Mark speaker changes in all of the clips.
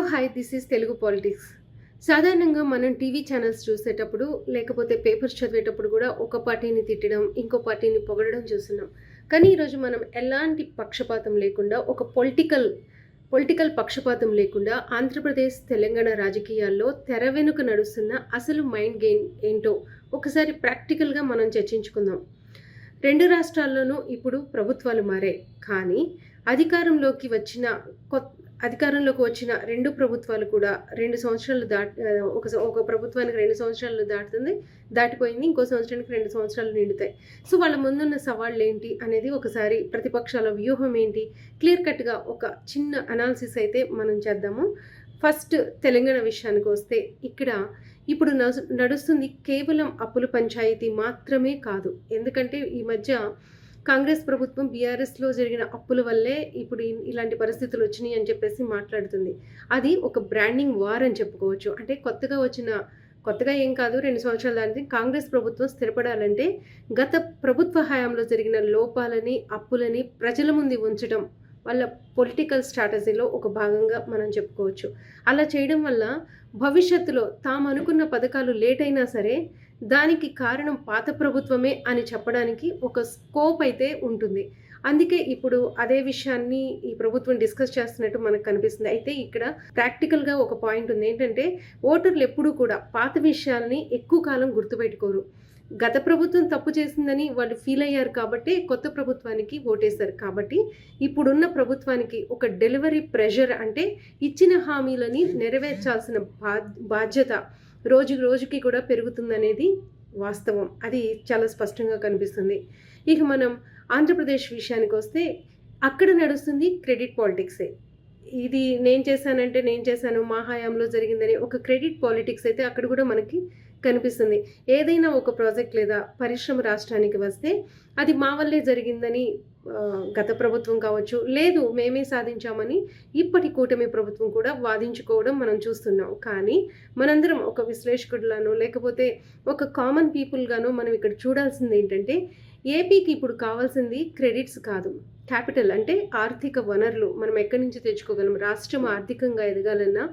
Speaker 1: Hi this is Telugu politics. సాధారణంగా మనం TV channels చూసేటప్పుడు లేకపోతే పేపర్స్ చదివేటప్పుడు కూడా ఒక పార్టీని తిట్టడం, ఇంకో పార్టీని పొగడడం చూస్తున్నాం. కానీ ఈరోజు మనం ఎలాంటి పక్షపాతం లేకుండా ఒక పొలిటికల్ పక్షపాతం లేకుండా ఆంధ్రప్రదేశ్, తెలంగాణ రాజకీయాల్లో తెర వెనుక నడుస్తున్న అసలు మైండ్ గేమ్ ఏంటో ఒకసారి ప్రాక్టికల్‌గా మనం చర్చించుకుందాం. 2 రాష్ట్రాల్లోనూ ఇప్పుడు ప్రభుత్వాలు మారాయి. కానీ అధికారంలోకి వచ్చిన అధికారంలోకి వచ్చిన 2 ప్రభుత్వాలు కూడా 2 సంవత్సరాలు ఒక ప్రభుత్వానికి 2 సంవత్సరాలు దాటిపోయింది. ఇంకో సంవత్సరానికి 2 సంవత్సరాలు నిండుతాయి. సో, వాళ్ళ ముందున్న సవాళ్ళేంటి అనేది ఒకసారి ప్రతిపక్షాల వ్యూహం ఏంటి, క్లియర్ కట్‌గా ఒక చిన్న అనాలిసిస్ అయితే మనం చేద్దాము. ఫస్ట్ తెలంగాణ విషయానికొస్తే ఇప్పుడు నడుస్తుంది కేవలం అప్పుల పంచాయతీ మాత్రమే కాదు. ఎందుకంటే ఈ మధ్య కాంగ్రెస్ ప్రభుత్వం బీఆర్ఎస్‌లో జరిగిన అప్పుల వల్లే ఇప్పుడు ఇలాంటి పరిస్థితులు వచ్చినాయి అని చెప్పేసి మాట్లాడుతుంది. అది ఒక బ్రాండింగ్ వార్ అని చెప్పుకోవచ్చు. అంటే కొత్తగా ఏం కాదు, 2 సంవత్సరాల దాటి కాంగ్రెస్ ప్రభుత్వం స్థిరపడాలంటే గత ప్రభుత్వ హయాంలో జరిగిన లోపాలని, అప్పులని ప్రజల ముందు ఉంచడం వాళ్ళ పొలిటికల్ స్ట్రాటజీలో ఒక భాగంగా మనం చెప్పుకోవచ్చు. అలా చేయడం వల్ల భవిష్యత్తులో తాము అనుకున్న పథకాలు లేట్ అయినా సరే దానికి కారణం పాత ప్రభుత్వమే అని చెప్పడానికి ఒక స్కోప్ అయితే ఉంటుంది. అందుకే ఇప్పుడు అదే విషయాన్ని ఈ ప్రభుత్వం డిస్కస్ చేస్తున్నట్టు మనకు కనిపిస్తుంది. అయితే ఇక్కడ ప్రాక్టికల్‌గా ఒక పాయింట్ ఉంది. ఏంటంటే ఓటర్లు ఎప్పుడూ కూడా పాత విషయాల్ని ఎక్కువ కాలం గుర్తుపెట్టుకోరు. గత ప్రభుత్వం తప్పు చేసిందని వాళ్ళు ఫీల్ అయ్యారు కాబట్టి కొత్త ప్రభుత్వానికి ఓటేశారు. కాబట్టి ఇప్పుడున్న ప్రభుత్వానికి ఒక డెలివరీ ప్రెషర్, అంటే ఇచ్చిన హామీలని నెరవేర్చాల్సిన బాధ్యత రోజు రోజుకి కూడా పెరుగుతుందనేది వాస్తవం. అది చాలా స్పష్టంగా కనిపిస్తుంది. ఇక మనం ఆంధ్రప్రదేశ్ విషయానికి వస్తే అక్కడ నడుస్తుంది క్రెడిట్ పాలిటిక్సే. ఇది నేను చేశాను, మా హయాంలో జరిగిందని ఒక క్రెడిట్ పాలిటిక్స్ అయితే అక్కడ కూడా మనకి కనిపిస్తుంది. ఏదైనా ఒక ప్రాజెక్ట్ లేదా పరిశ్రమ రాష్ట్రానికి వస్తే అది మా వల్లే జరిగిందని గత ప్రభుత్వం కావచ్చు, లేదు మేమే సాధించామని ఇప్పటి కూటమి ప్రభుత్వం కూడా వాదించుకోవడం మనం చూస్తున్నాం. కానీ మనందరం ఒక విశ్లేషకుడిగానో లేకపోతే ఒక కామన్ పీపుల్గానో మనం ఇక్కడ చూడాల్సింది ఏంటంటే, ఏపీకి ఇప్పుడు కావాల్సింది క్రెడిట్స్ కాదు, క్యాపిటల్, అంటే ఆర్థిక వనరులు మనం ఎక్కడి నుంచి తెచ్చుకోగలం. రాష్ట్రం ఆర్థికంగా ఎదగాలన్నా,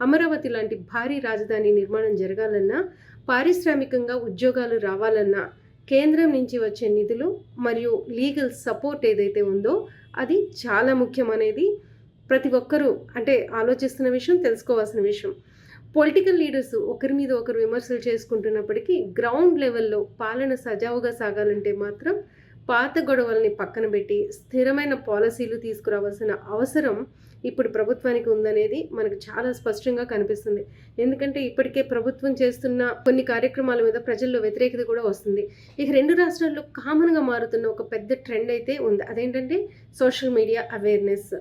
Speaker 1: అమరావతి లాంటి భారీ రాజధాని నిర్మాణం జరగాలన్నా, పారిశ్రామికంగా ఉద్యోగాలు రావాలన్నా కేంద్రం నుంచి వచ్చే నిధులు మరియు లీగల్ సపోర్ట్ ఏదైతే ఉందో అది చాలా ముఖ్యం అనేది ప్రతి ఒక్కరూ అంటే ఆలోచిస్తున్న విషయం, తెలుసుకోవాల్సిన విషయం. పొలిటికల్ లీడర్స్ ఒకరి మీద ఒకరు విమర్శలు చేసుకుంటున్నప్పటికీ గ్రౌండ్ లెవెల్లో పాలన సజావుగా సాగాలంటే మాత్రం పాత గొడవల్ని పక్కన పెట్టి స్థిరమైన పాలసీలు తీసుకురావాల్సిన అవసరం ఇప్పుడు ప్రభుత్వానికి ఉందనేది మనకు చాలా స్పష్టంగా కనిపిస్తుంది. ఎందుకంటే ఇప్పటికే ప్రభుత్వం చేస్తున్న కొన్ని కార్యక్రమాల మీద ప్రజల్లో వ్యతిరేకత కూడా వస్తుంది. ఇక 2 రాష్ట్రాల్లో కామన్గా మారుతున్న ఒక పెద్ద ట్రెండ్ అయితే ఉంది. అదేంటంటే సోషల్ మీడియా అవేర్నెస్.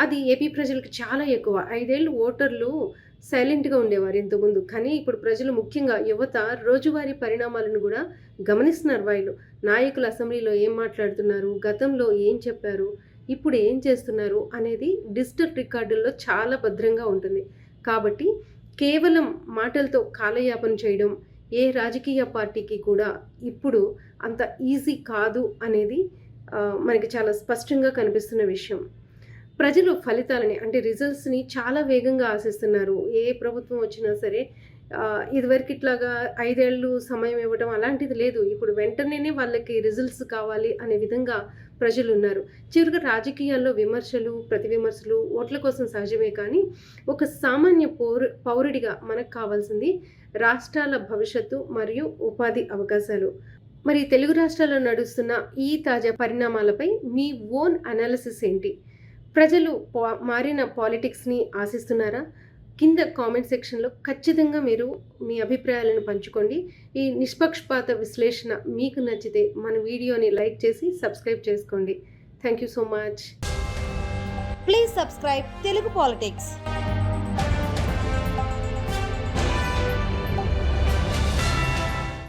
Speaker 1: అది ఏపీ ప్రజలకు చాలా ఎక్కువ. 5 ఏళ్ళు ఓటర్లు సైలెంట్గా ఉండేవారు ఇంతకుముందు. కానీ ఇప్పుడు ప్రజలు, ముఖ్యంగా యువత, రోజువారీ పరిణామాలను కూడా గమనిస్తున్నారు. వాళ్ళు నాయకులు అసెంబ్లీలో ఏం మాట్లాడుతున్నారు, గతంలో ఏం చెప్పారు, ఇప్పుడు ఏం చేస్తున్నారు అనేది డిజిటల్ రికార్డుల్లో చాలా భద్రంగా ఉంటుంది. కాబట్టి కేవలం మాటలతో కాలయాపన చేయడం ఏ రాజకీయ పార్టీకి కూడా ఇప్పుడు అంత ఈజీ కాదు అనేది మనకి చాలా స్పష్టంగా కనిపిస్తున్న విషయం. ప్రజలు ఫలితాలని, అంటే రిజల్ట్స్ని చాలా వేగంగా ఆశిస్తున్నారు. ఏ ప్రభుత్వం వచ్చినా సరే ఇదివరకు ఇట్లాగా 5 ఏళ్ళు సమయం ఇవ్వడం అలాంటిది లేదు. ఇప్పుడు వెంటనే వాళ్ళకి రిజల్ట్స్ కావాలి అనే విధంగా ప్రజలు ఉన్నారు. చివరిగా రాజకీయాల్లో విమర్శలు, ప్రతి విమర్శలు ఓట్ల కోసం సహజమే. కానీ ఒక సామాన్య పౌరుడిగా మనకు కావాల్సింది రాష్ట్రాల భవిష్యత్తు మరియు ఉపాధి అవకాశాలు. మరి తెలుగు రాష్ట్రాల్లో నడుస్తున్న ఈ తాజా పరిణామాలపై మీ ఓన్ అనాలిసిస్ ఏంటి? ప్రజలు మారిన పాలిటిక్స్ని ఆశిస్తున్నారా? కింద కామెంట్ సెక్షన్లో ఖచ్చితంగా మీరు మీ అభిప్రాయాలను పంచుకోండి. ఈ నిష్పక్షపాత విశ్లేషణ మీకు నచ్చితే మన వీడియోని లైక్ చేసి సబ్స్క్రైబ్ చేసుకోండి. Thank you so much.
Speaker 2: Please subscribe Telugu politics.